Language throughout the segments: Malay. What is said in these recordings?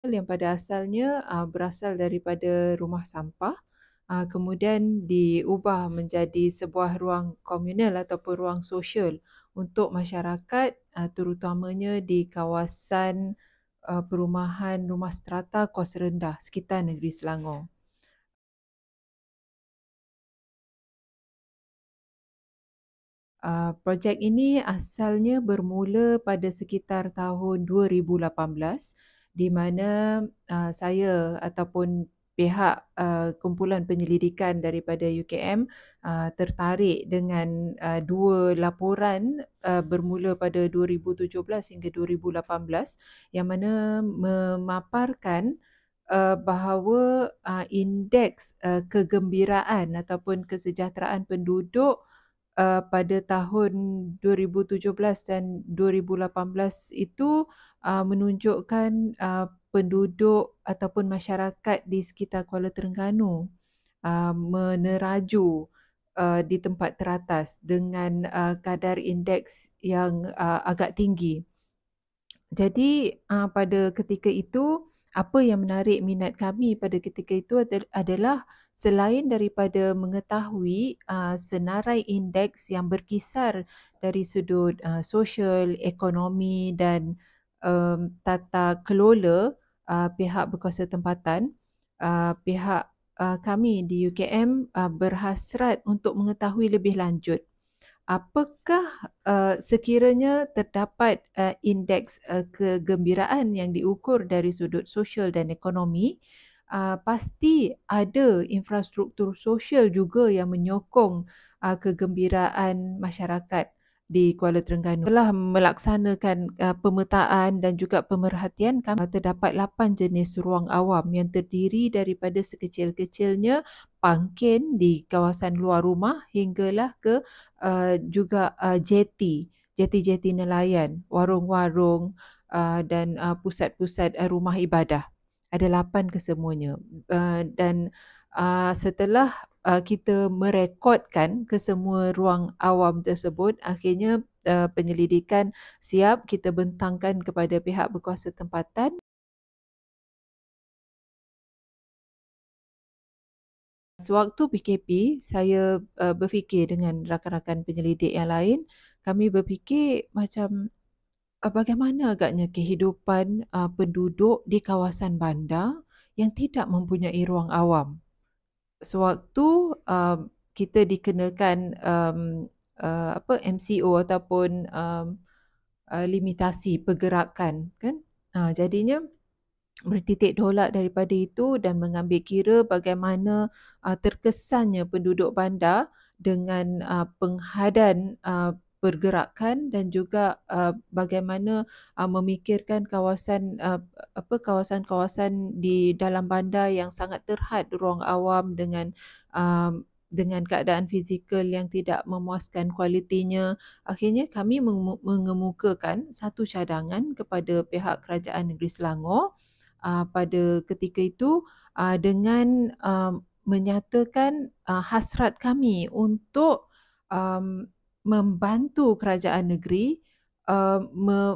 yang pada asalnya berasal daripada rumah sampah, kemudian diubah menjadi sebuah ruang komunal ataupun ruang sosial untuk masyarakat, terutamanya di kawasan perumahan rumah strata kos rendah sekitar negeri Selangor. Projek ini asalnya bermula pada sekitar tahun 2018 di mana saya ataupun pihak kumpulan penyelidikan daripada UKM tertarik dengan dua laporan bermula pada 2017 hingga 2018 yang mana memaparkan bahawa indeks kegembiraan ataupun kesejahteraan penduduk pada tahun 2017 dan 2018 itu menunjukkan penduduk ataupun masyarakat di sekitar Kuala Terengganu meneraju di tempat teratas dengan kadar indeks yang agak tinggi. Jadi pada ketika itu, apa yang menarik minat kami pada ketika itu adalah selain daripada mengetahui senarai indeks yang berkisar dari sudut sosial, ekonomi dan tata kelola pihak berkuasa tempatan, pihak kami di UKM berhasrat untuk mengetahui lebih lanjut apakah sekiranya terdapat indeks kegembiraan yang diukur dari sudut sosial dan ekonomi, pasti ada infrastruktur sosial juga yang menyokong kegembiraan masyarakat di Kuala Terengganu. Telah melaksanakan pemetaan dan juga pemerhatian, kami terdapat 8 jenis ruang awam yang terdiri daripada sekecil-kecilnya pangkin di kawasan luar rumah hinggalah ke juga jeti nelayan, warung-warung dan pusat-pusat rumah ibadah. Ada 8 kesemuanya. Dan setelah kita merekodkan kesemua ruang awam tersebut, akhirnya penyelidikan siap kita bentangkan kepada pihak berkuasa tempatan. Sewaktu PKP, saya berfikir dengan rakan-rakan penyelidik yang lain, kami berfikir macam bagaimana agaknya kehidupan penduduk di kawasan bandar yang tidak mempunyai ruang awam. Sewaktu kita dikenakan MCO ataupun limitasi pergerakan, kan? Jadinya bertitik tolak daripada itu dan mengambil kira bagaimana terkesannya penduduk bandar dengan penghadan pergerakan dan juga bagaimana memikirkan kawasan-kawasan di dalam bandar yang sangat terhad ruang awam dengan keadaan fizikal yang tidak memuaskan kualitinya. Akhirnya kami mengemukakan satu cadangan kepada pihak Kerajaan Negeri Selangor pada ketika itu dengan menyatakan hasrat kami untuk membantu kerajaan negeri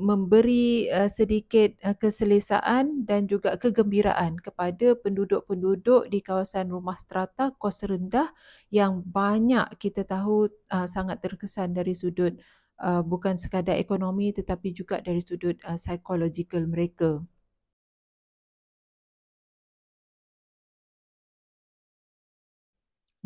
memberi sedikit keselesaan dan juga kegembiraan kepada penduduk-penduduk di kawasan rumah strata kos rendah yang banyak kita tahu sangat terkesan dari sudut bukan sekadar ekonomi tetapi juga dari sudut psychological mereka.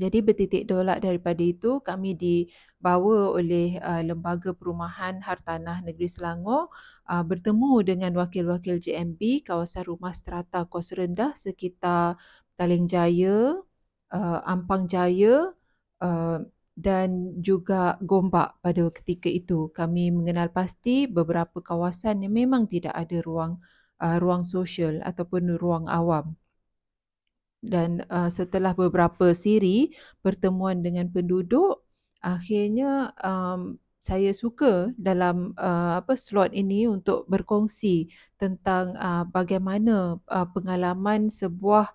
Jadi bertitik tolak daripada itu, kami dibawa oleh Lembaga Perumahan Hartanah Negeri Selangor bertemu dengan wakil-wakil JMB kawasan rumah strata kos rendah sekitar Petaling Jaya, Ampang Jaya dan juga Gombak pada ketika itu. Kami mengenal pasti beberapa kawasan yang memang tidak ada ruang sosial ataupun ruang awam. Dan setelah beberapa siri pertemuan dengan penduduk, akhirnya saya suka dalam slot ini untuk berkongsi tentang bagaimana pengalaman sebuah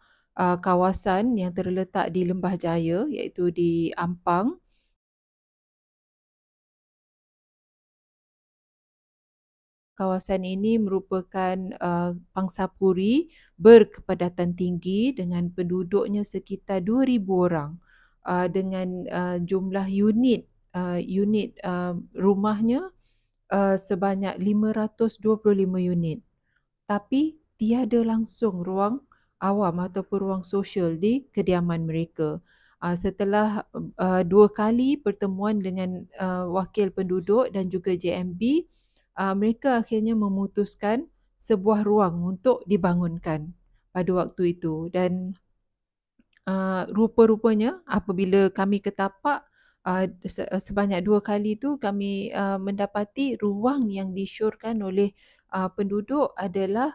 kawasan yang terletak di Lembah Jaya iaitu di Ampang kawasan ini merupakan pangsapuri berkepadatan tinggi dengan penduduknya sekitar 2,000 orang, dengan jumlah unit rumahnya sebanyak 525 unit. Tapi tiada langsung ruang awam ataupun ruang sosial di kediaman mereka. Setelah 2 kali pertemuan dengan wakil penduduk dan juga JMB, mereka akhirnya memutuskan sebuah ruang untuk dibangunkan pada waktu itu. Dan rupa-rupanya apabila kami ketapak sebanyak 2 kali itu, kami mendapati ruang yang disyorkan oleh penduduk adalah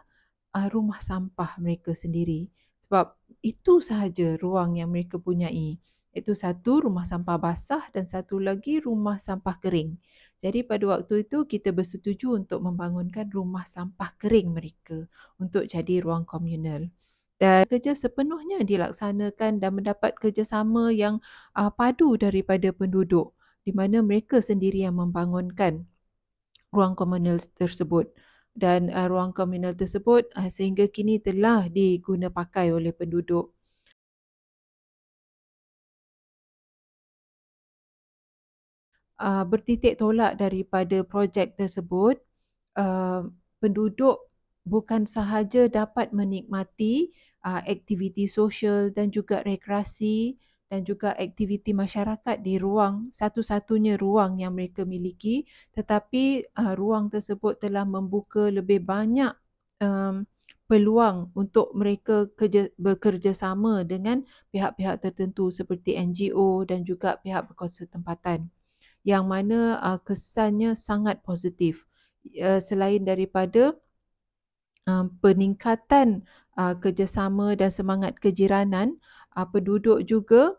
rumah sampah mereka sendiri. Sebab itu sahaja ruang yang mereka punyai. Itu satu rumah sampah basah dan satu lagi rumah sampah kering. Jadi pada waktu itu kita bersetuju untuk membangunkan rumah sampah kering mereka untuk jadi ruang komunal. Dan kerja sepenuhnya dilaksanakan dan mendapat kerjasama yang padu daripada penduduk, di mana mereka sendiri yang membangunkan ruang komunal tersebut. Dan ruang komunal tersebut sehingga kini telah diguna pakai oleh penduduk. Bertitik tolak daripada projek tersebut, penduduk bukan sahaja dapat menikmati aktiviti sosial dan juga rekreasi dan juga aktiviti masyarakat di ruang, satu-satunya ruang yang mereka miliki, tetapi ruang tersebut telah membuka lebih banyak peluang untuk mereka bekerjasama dengan pihak-pihak tertentu seperti NGO dan juga pihak berkuasa tempatan, yang mana kesannya sangat positif. Selain daripada peningkatan kerjasama dan semangat kejiranan, penduduk juga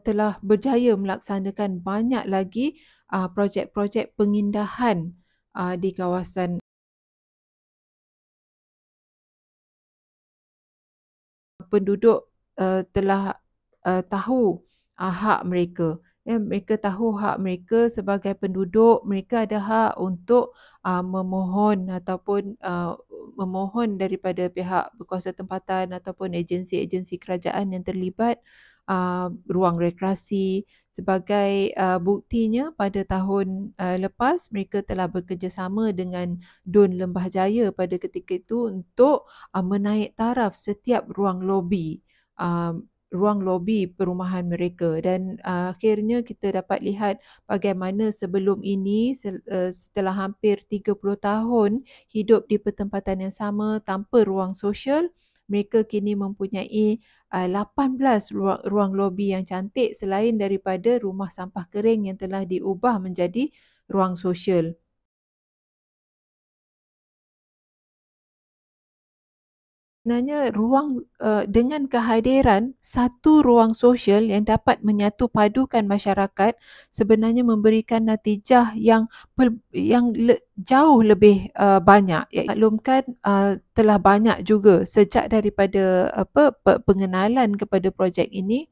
telah berjaya melaksanakan banyak lagi projek-projek pengindahan di kawasan. Penduduk telah tahu hak mereka. Mereka tahu hak mereka sebagai penduduk. Mereka ada hak untuk memohon ataupun memohon daripada pihak berkuasa tempatan ataupun agensi-agensi kerajaan yang terlibat ruang rekreasi. Sebagai buktinya, pada tahun lepas mereka telah bekerjasama dengan DUN Lembah Jaya pada ketika itu untuk menaik taraf setiap ruang lobi perumahan mereka. Dan akhirnya kita dapat lihat bagaimana sebelum ini setelah hampir 30 tahun hidup di pertempatan yang sama tanpa ruang sosial, mereka kini mempunyai 18 ruang lobi yang cantik selain daripada rumah sampah kering yang telah diubah menjadi ruang sosial. Sebenarnya dengan kehadiran satu ruang sosial yang dapat menyatu padukan masyarakat sebenarnya memberikan natijah yang jauh lebih banyak. Maklumkan telah banyak juga sejak daripada pengenalan kepada projek ini.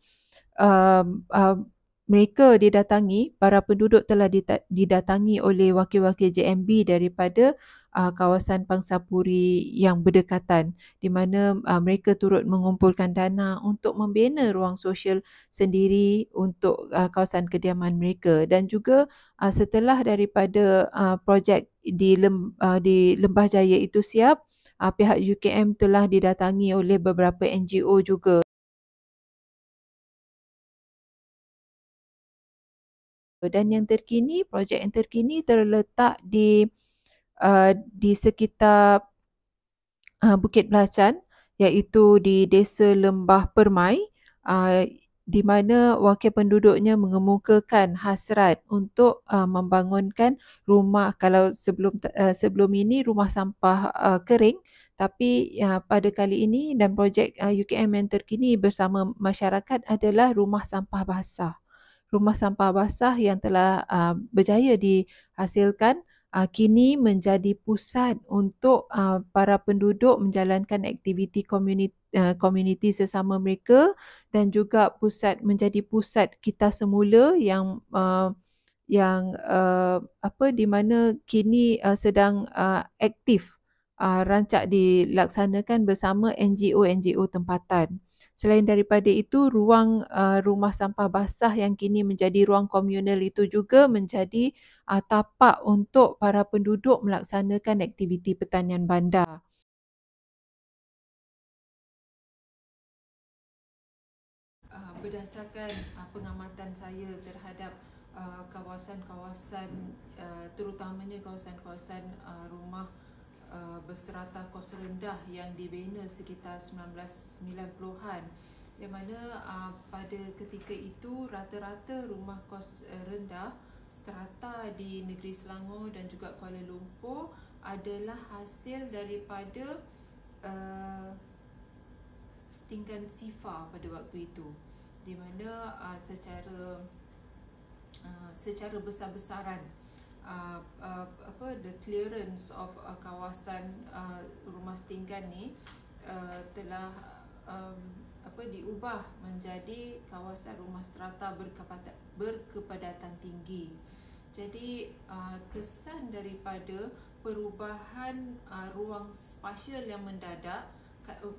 Mereka didatangi, para penduduk telah didatangi oleh wakil-wakil JMB daripada kawasan pangsapuri yang berdekatan, di mana mereka turut mengumpulkan dana untuk membina ruang sosial sendiri untuk kawasan kediaman mereka. Dan juga setelah daripada projek di Lembah Jaya itu siap, pihak UKM telah didatangi oleh beberapa NGO juga. Dan yang terkini, projek yang terkini terletak di sekitar Bukit Belacan, iaitu di Desa Lembah Permai, di mana wakil penduduknya mengemukakan hasrat untuk membangunkan rumah. Kalau sebelum ini rumah sampah kering, tapi pada kali ini dan projek UKM yang terkini bersama masyarakat adalah rumah sampah basah. Rumah sampah basah yang telah berjaya dihasilkan kini menjadi pusat untuk para penduduk menjalankan aktiviti komuniti sesama mereka, dan juga menjadi pusat kita semula yang di mana kini sedang aktif rancak dilaksanakan bersama NGO tempatan. Selain daripada itu, ruang rumah sampah basah yang kini menjadi ruang komunal itu juga menjadi tapak untuk para penduduk melaksanakan aktiviti pertanian bandar. Berdasarkan pengamatan saya terhadap kawasan-kawasan terutamanya kawasan-kawasan rumah berserata kos rendah yang dibina sekitar 1990-an, yang mana pada ketika itu rata-rata rumah kos rendah strata di negeri Selangor dan juga Kuala Lumpur adalah hasil daripada setinggan SIFA pada waktu itu, di mana secara besar-besaran the clearance of kawasan rumah setinggan ni telah diubah menjadi kawasan rumah strata berkepadatan tinggi. Jadi kesan daripada perubahan ruang spasial yang mendadak,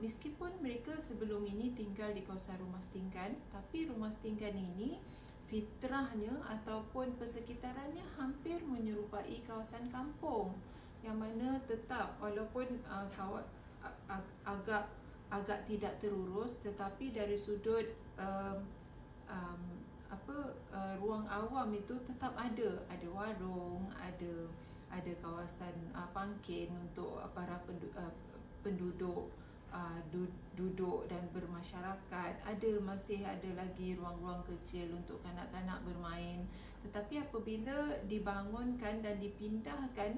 meskipun mereka sebelum ini tinggal di kawasan rumah setinggan, tapi rumah setinggan ini fitrahnya ataupun persekitarannya hampir menyerupai kawasan kampung, yang mana tetap walaupun agak tidak terurus, tetapi dari sudut ruang awam itu tetap ada warung, ada kawasan pangkin untuk para penduduk duduk dan bermasyarakat. Masih ada lagi ruang-ruang kecil untuk kanak-kanak bermain. Tetapi apabila dibangunkan dan dipindahkan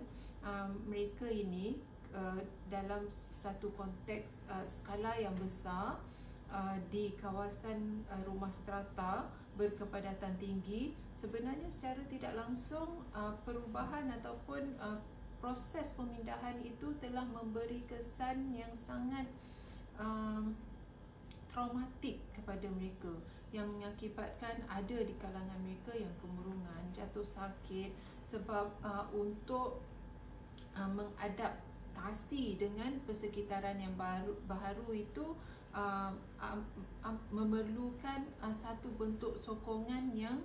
mereka ini dalam satu konteks skala yang besar di kawasan rumah strata berkepadatan tinggi, sebenarnya secara tidak langsung perubahan ataupun proses pemindahan itu telah memberi kesan yang sangat traumatik kepada mereka, yang mengakibatkan ada di kalangan mereka yang kemurungan, jatuh sakit, sebab untuk mengadaptasi dengan persekitaran yang baru itu memerlukan satu bentuk sokongan yang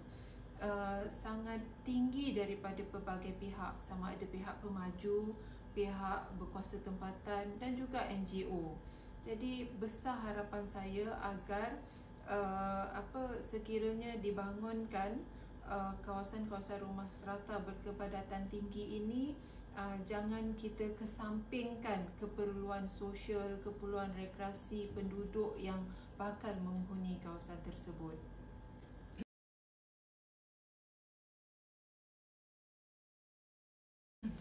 sangat tinggi daripada pelbagai pihak, sama ada pihak pemaju, pihak berkuasa tempatan dan juga NGO. Jadi besar harapan saya agar sekiranya dibangunkan kawasan-kawasan rumah strata berkepadatan tinggi ini, jangan kita kesampingkan keperluan sosial, keperluan rekreasi penduduk yang bakal menghuni kawasan tersebut.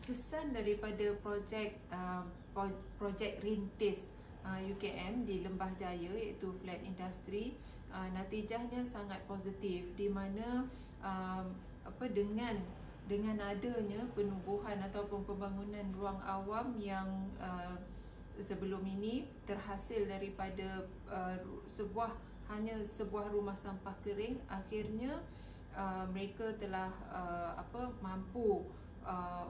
Kesan daripada projek rintis UKM di Lembah Jaya, iaitu Flat Industry, natijahnya sangat positif, di mana dengan adanya penubuhan ataupun pembangunan ruang awam yang sebelum ini terhasil daripada hanya sebuah rumah sampah kering, akhirnya mereka telah mampu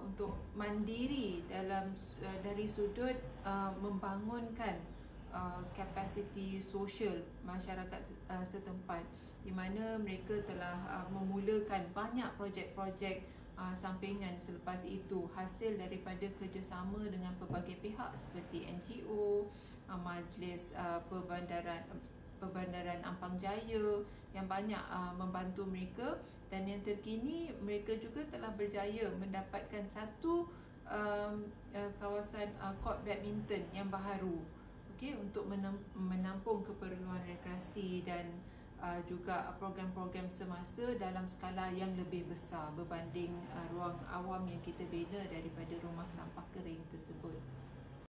untuk mandiri dari sudut membangunkan kapasiti sosial masyarakat setempat, di mana mereka telah memulakan banyak projek-projek sampingan selepas itu, hasil daripada kerjasama dengan pelbagai pihak seperti NGO, Majlis Perbandaran Ampang Jaya yang banyak membantu mereka. Dan yang terkini, mereka juga telah berjaya mendapatkan satu kawasan court badminton yang baharu, untuk menampung keperluan rekreasi dan juga program-program semasa dalam skala yang lebih besar berbanding ruang awam yang kita bina daripada rumah sampah kering tersebut.